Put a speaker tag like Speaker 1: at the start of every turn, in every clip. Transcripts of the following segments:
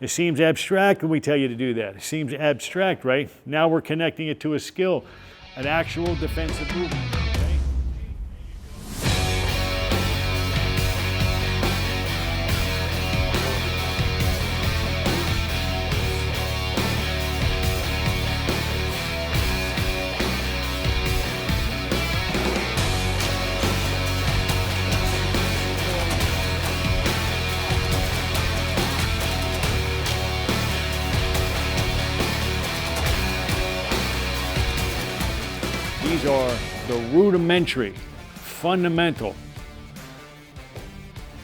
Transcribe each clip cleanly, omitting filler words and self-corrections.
Speaker 1: It seems abstract when we tell you to do that. It seems abstract, right? Now we're connecting it to a skill, an actual defensive movement. Okay? These are the rudimentary, fundamental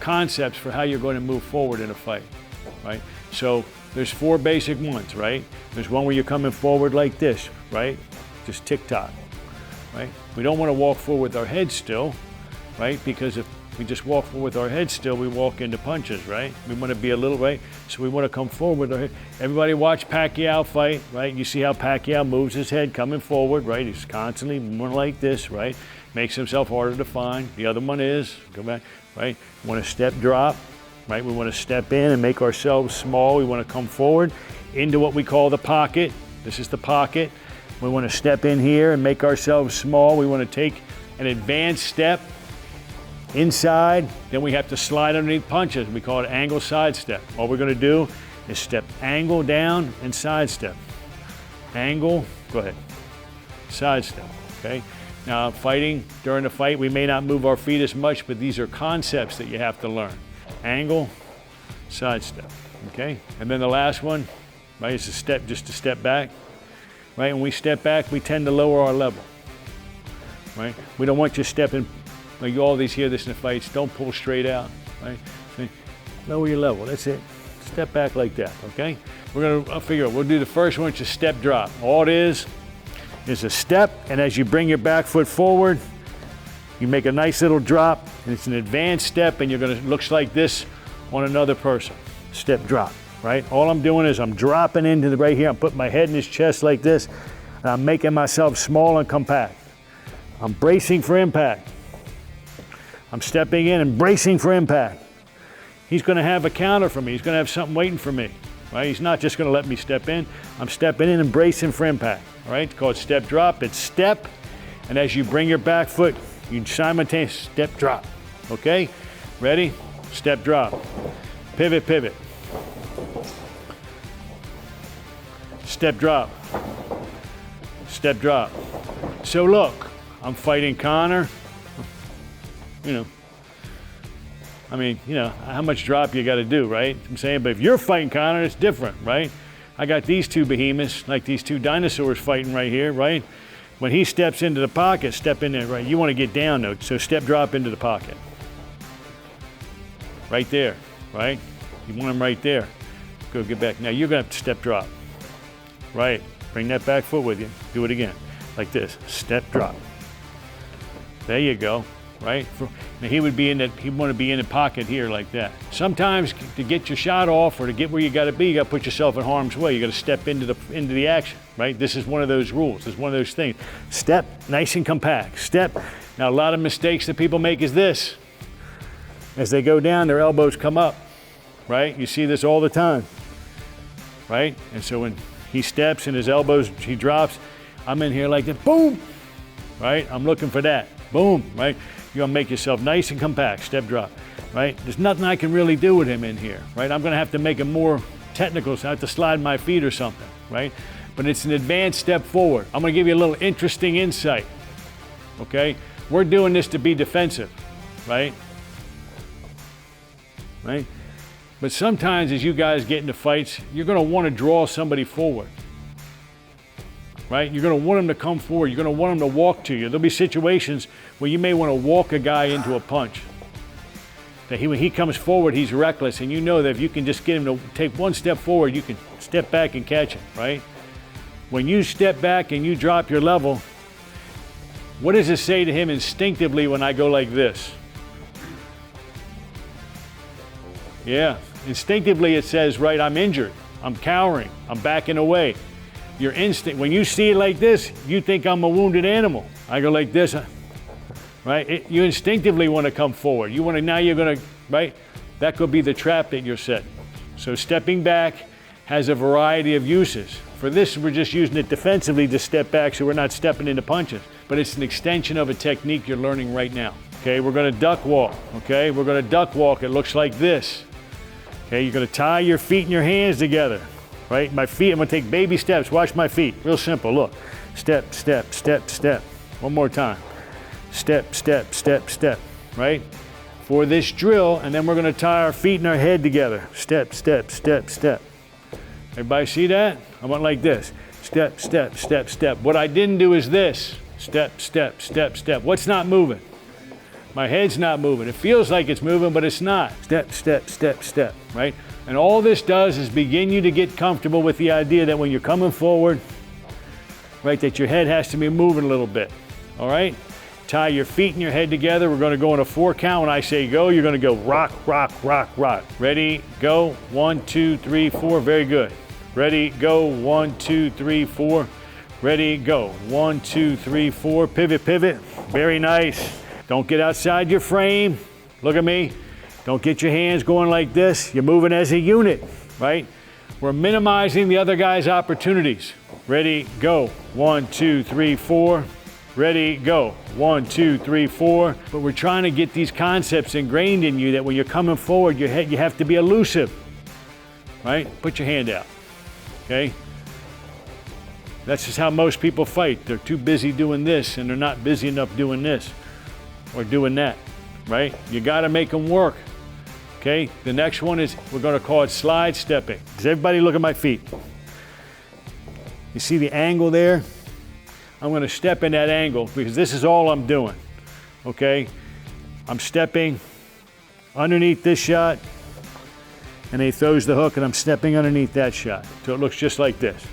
Speaker 1: concepts for how you're going to move forward in a fight, right? So there's 4 basic ones, right? There's one where you're coming forward like this, right? Just tick-tock, right? We don't want to walk forward with our head still, right? Because if we just walk forward with our head still, we walk into punches, right? We want to be a little, right? So we want to come forward with our head. Everybody watch Pacquiao fight, right? You see how Pacquiao moves his head coming forward, right? He's constantly moving like this, right? Makes himself harder to find. The other one is, go back, right? We want to step drop, right? We want to step in and make ourselves small. We want to come forward into what we call the pocket. This is the pocket. We want to step in here and make ourselves small. We want to take an advanced step inside, then we have to slide underneath punches. We call it angle sidestep. All we're going to do is step angle down and sidestep. Angle, go ahead, sidestep, okay? Now fighting, during the fight, we may not move our feet as much, but these are concepts that you have to learn. Angle, sidestep, okay? And then the last one, right, is a step, just to step back, right? When we step back, we tend to lower our level, right? We don't want you stepping. Like you always hear this in the fights, don't pull straight out, right? So lower your level, that's it. Step back like that, okay? I'll figure out, we'll do the first one, just step drop. All it is a step, and as you bring your back foot forward, you make a nice little drop, and it's an advanced step, and you're gonna, looks like this on another person. Step drop, right? All I'm doing is I'm dropping into the right here, I'm putting my head in his chest like this, and I'm making myself small and compact. I'm bracing for impact. I'm stepping in and bracing for impact. He's going to have a counter for me. He's going to have something waiting for me, right? He's not just going to let me step in. I'm stepping in and bracing for impact, all right? It's called step drop. It's step, and as you bring your back foot, you simultaneously step drop, okay? Ready? Step drop. Pivot, pivot. Step drop. Step drop. So look, I'm fighting Conor. You know, I mean, you know, how much drop you got to do, right? I'm saying, but if you're fighting Conor, it's different, right? I got these 2 behemoths, like these 2 dinosaurs fighting right here, right? When he steps into the pocket, step in there, right? You want to get down though, so step drop into the pocket. Right there, right? You want him right there. Go get back. Now you're going to have to step drop. Right, bring that back foot with you. Do it again, like this, step drop. There you go. Right? Now he would be in that. He'd want to be in the pocket here like that. Sometimes to get your shot off or to get where you got to be, you got to put yourself in harm's way. You got to step into the action. Right? This is one of those rules. It's one of those things. Step, nice and compact. Step. Now a lot of mistakes that people make is this. As they go down, their elbows come up. Right? You see this all the time. Right? And so when he steps and his elbows, he drops. I'm in here like this. Boom. Right? I'm looking for that. Boom. Right? You're gonna make yourself nice and compact, step drop, right? There's nothing I can really do with him in here, right? I'm gonna have to make him more technical, so I have to slide my feet or something, right? But it's an advanced step forward. I'm gonna give you a little interesting insight, okay? We're doing this to be defensive, right? Right? But sometimes as you guys get into fights, you're gonna wanna draw somebody forward. Right? You're going to want him to come forward. You're going to want him to walk to you. There'll be situations where you may want to walk a guy into a punch. That when he comes forward, he's reckless, and you know that if you can just get him to take one step forward, you can step back and catch him, right? When you step back and you drop your level, what does it say to him instinctively when I go like this? Yeah, instinctively it says, right, I'm injured, I'm cowering, I'm backing away. Your instinct, when you see it like this, you think I'm a wounded animal. I go like this, right? You instinctively want to come forward. You want to, now you're going to, right? That could be the trap that you're setting. So stepping back has a variety of uses. For this, we're just using it defensively to step back so we're not stepping into punches. But it's an extension of a technique you're learning right now. Okay, we're gonna duck walk, okay? We're gonna duck walk, it looks like this. Okay, you're gonna tie your feet and your hands together, right? My feet, I'm gonna take baby steps, watch my feet. Real simple, look. Step, step, step, step. One more time. Step, step, step, step, right? For this drill, and then we're gonna tie our feet and our head together. Step, step, step, step. Everybody see that? I went like this. Step, step, step, step. What I didn't do is this. Step, step, step, step. What's not moving? My head's not moving. It feels like it's moving, but it's not. Step, step, step, step, right? And all this does is begin you to get comfortable with the idea that when you're coming forward, right, that your head has to be moving a little bit, all right? Tie your feet and your head together. We're gonna go in a 4 count. When I say go, you're gonna go rock, rock, rock, rock. Ready, go, 1, 2, 3, 4, very good. Ready, go, 1, 2, 3, 4. Ready, go, 1, 2, 3, 4. Pivot, pivot, very nice. Don't get outside your frame. Look at me. Don't get your hands going like this. You're moving as a unit, right? We're minimizing the other guy's opportunities. Ready, go, 1, 2, 3, 4. Ready, go, 1, 2, 3, 4. But we're trying to get these concepts ingrained in you that when you're coming forward, you have to be elusive, right? Put your hand out, okay? That's just how most people fight. They're too busy doing this and they're not busy enough doing this or doing that, right? You gotta make them work, okay? The next one is, we're gonna call it slide stepping. Does everybody look at my feet? You see the angle there? I'm gonna step in that angle because this is all I'm doing, okay? I'm stepping underneath this shot and he throws the hook and I'm stepping underneath that shot. So it looks just like this.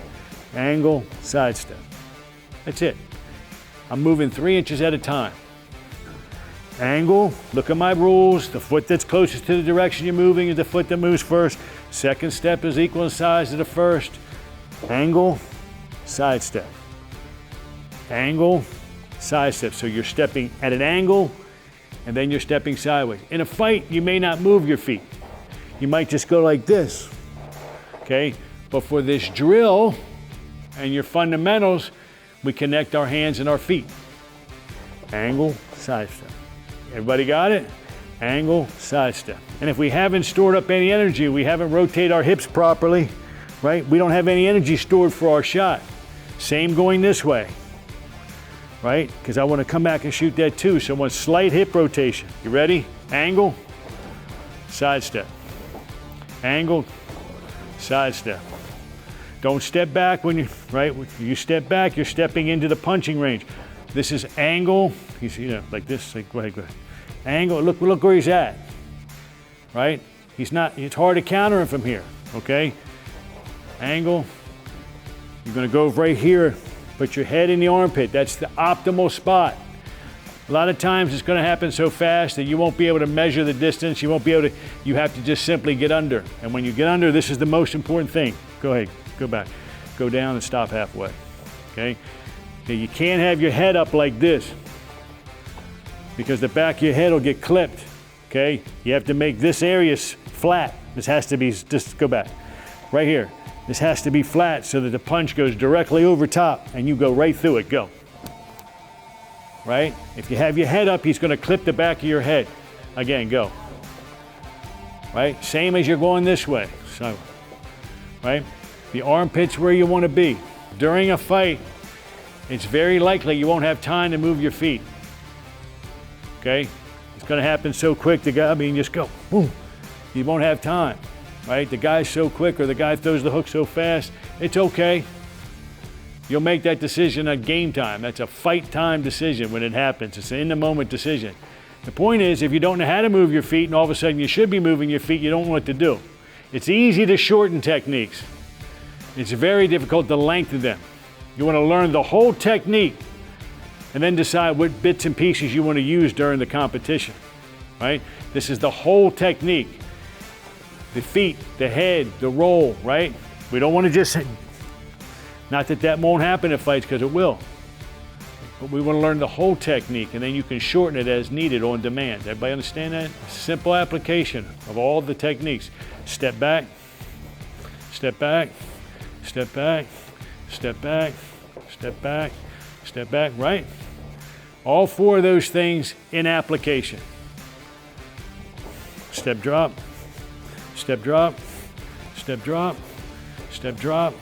Speaker 1: Angle, side step. That's it. I'm moving 3 inches at a time. Angle, look at my rules. The foot that's closest to the direction you're moving is the foot that moves first. Second step is equal in size to the first. Angle, side step. Angle, side step. So you're stepping at an angle and then you're stepping sideways. In a fight, you may not move your feet. You might just go like this, okay? But for this drill and your fundamentals, we connect our hands and our feet. Angle, side step. Everybody got it? Angle, side step. And if we haven't stored up any energy, we haven't rotated our hips properly, right? We don't have any energy stored for our shot. Same going this way, right? Because I want to come back and shoot that too. So one slight hip rotation. You ready? Angle, side step. Angle, side step. Don't step back when you, right? When you step back, you're stepping into the punching range. This is angle. You see, like this. Like, go ahead, go ahead. Angle. Look where he's at. Right? He's not. It's hard to counter him from here. Okay. Angle. You're going to go right here. Put your head in the armpit. That's the optimal spot. A lot of times it's going to happen so fast that you won't be able to measure the distance. You won't be able to. You have to just simply get under. And when you get under, this is the most important thing. Go ahead. Go back. Go down and stop halfway. Okay. Okay, you can't have your head up like this because the back of your head will get clipped, okay? You have to make this area flat. This has to be, just go back, right here. This has to be flat so that the punch goes directly over top and you go right through it, go. Right? If you have your head up, he's gonna clip the back of your head. Again, go. Right? Same as you're going this way, so, right? The armpit's where you wanna be. During a fight, it's very likely you won't have time to move your feet. Okay? It's gonna happen so quick, just go, boom. You won't have time, right? The guy's so quick or the guy throws the hook so fast, it's okay. You'll make that decision at game time. That's a fight time decision when it happens. It's an in the moment decision. The point is, if you don't know how to move your feet and all of a sudden you should be moving your feet, you don't know what to do. It's easy to shorten techniques. It's very difficult to lengthen them. You want to learn the whole technique and then decide what bits and pieces you want to use during the competition, right? This is the whole technique. The feet, the head, the roll, right? We don't want to just, not that that won't happen in fights, because it will. But we want to learn the whole technique and then you can shorten it as needed on demand. Everybody understand that? Simple application of all the techniques. Step back, step back, step back, step back, step back, step back, right? All 4 of those things in application. Step drop, step drop, step drop, step drop,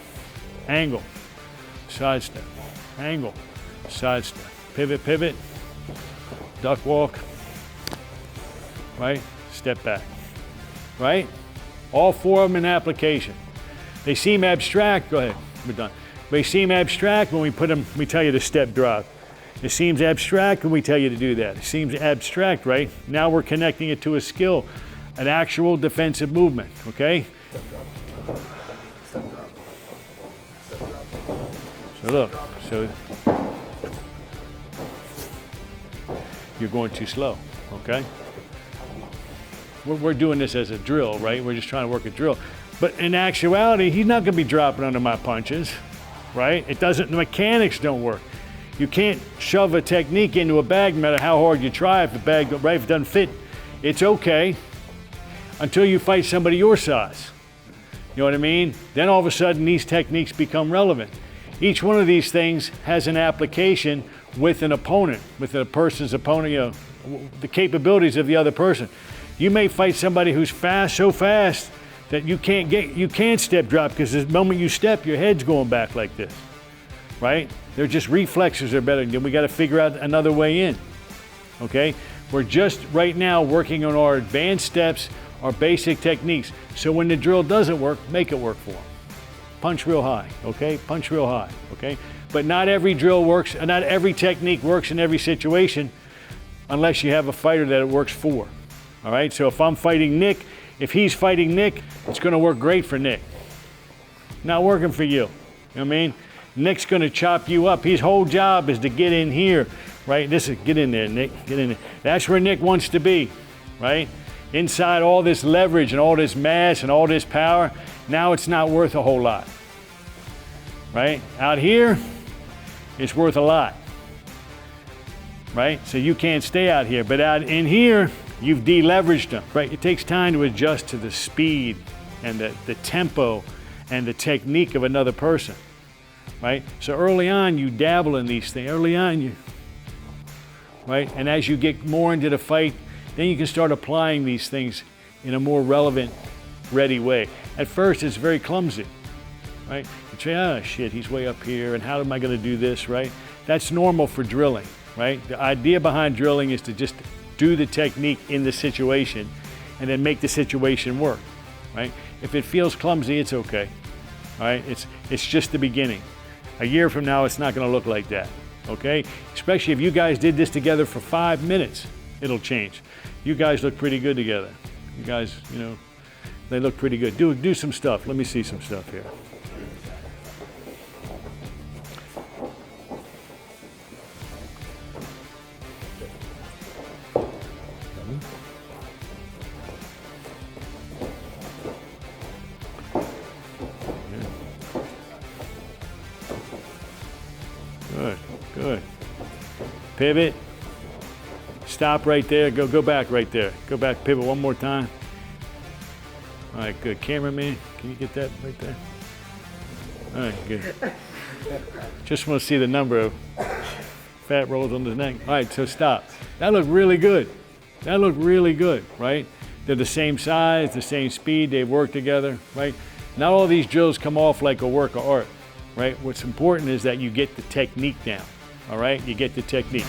Speaker 1: angle, side step, angle, side step, pivot, pivot, duck walk, right? Step back, right? All 4 of them in application. They seem abstract, go ahead, we're done. They seem abstract when we put them, we tell you to step drop. It seems abstract when we tell you to do that. It seems abstract, right? Now we're connecting it to a skill, an actual defensive movement, okay? So look, so you're going too slow, okay? We're doing this as a drill, right? We're just trying to work a drill. But in actuality, he's not gonna be dropping under my punches, right? It doesn't, the mechanics don't work. You can't shove a technique into a bag no matter how hard you try. If the bag, right, if it doesn't fit, it's okay until you fight somebody your size. You know what I mean? Then all of a sudden these techniques become relevant. Each one of these things has an application with an opponent, with a person's opponent, you know, the capabilities of the other person. You may fight somebody who's fast, so fast that you can't step drop because the moment you step, your head's going back like this, right? They're just reflexes are better. We got to figure out another way in, okay? We're just right now working on our advanced steps, our basic techniques. So when the drill doesn't work, make it work for them. Punch real high, okay? Punch real high, okay? But not every drill works, and not every technique works in every situation unless you have a fighter that it works for, all right? So if I'm fighting Nick, if he's fighting Nick, it's gonna work great for Nick. Not working for you, you know what I mean? Nick's gonna chop you up. His whole job is to get in here, right? Get in there, Nick, get in there. That's where Nick wants to be, right? Inside all this leverage and all this mass and all this power, now it's not worth a whole lot, right? Out here, it's worth a lot, right? So you can't stay out here, but out in here, you've deleveraged them, right? It takes time to adjust to the speed and the tempo and the technique of another person. Right? So early on, you dabble in these things. Early on, right? And as you get more into the fight, then you can start applying these things in a more relevant, ready way. At first, it's very clumsy, right? You say, oh shit, he's way up here, and how am I gonna do this, right? That's normal for drilling, right? The idea behind drilling is to just do the technique in the situation and then make the situation work, right? If it feels clumsy, it's okay, all right? It's just the beginning. A year from now, it's not going to look like that, okay? Especially if you guys did this together for 5 minutes, it'll change. You guys look pretty good together. You guys, you know, they look pretty good. Do some stuff. Let me see some stuff here. Good, good. Pivot. Stop right there. Go back right there. Go back, pivot one more time. All right, good. Cameraman, can you get that right there? All right, good. Just want to see the number of fat rolls on the neck. All right, so stop. That looked really good. That looked really good, right? They're the same size, the same speed, they work together, right? Not all these drills come off like a work of art, right? What's important is that you get the technique down, all right? You get the technique.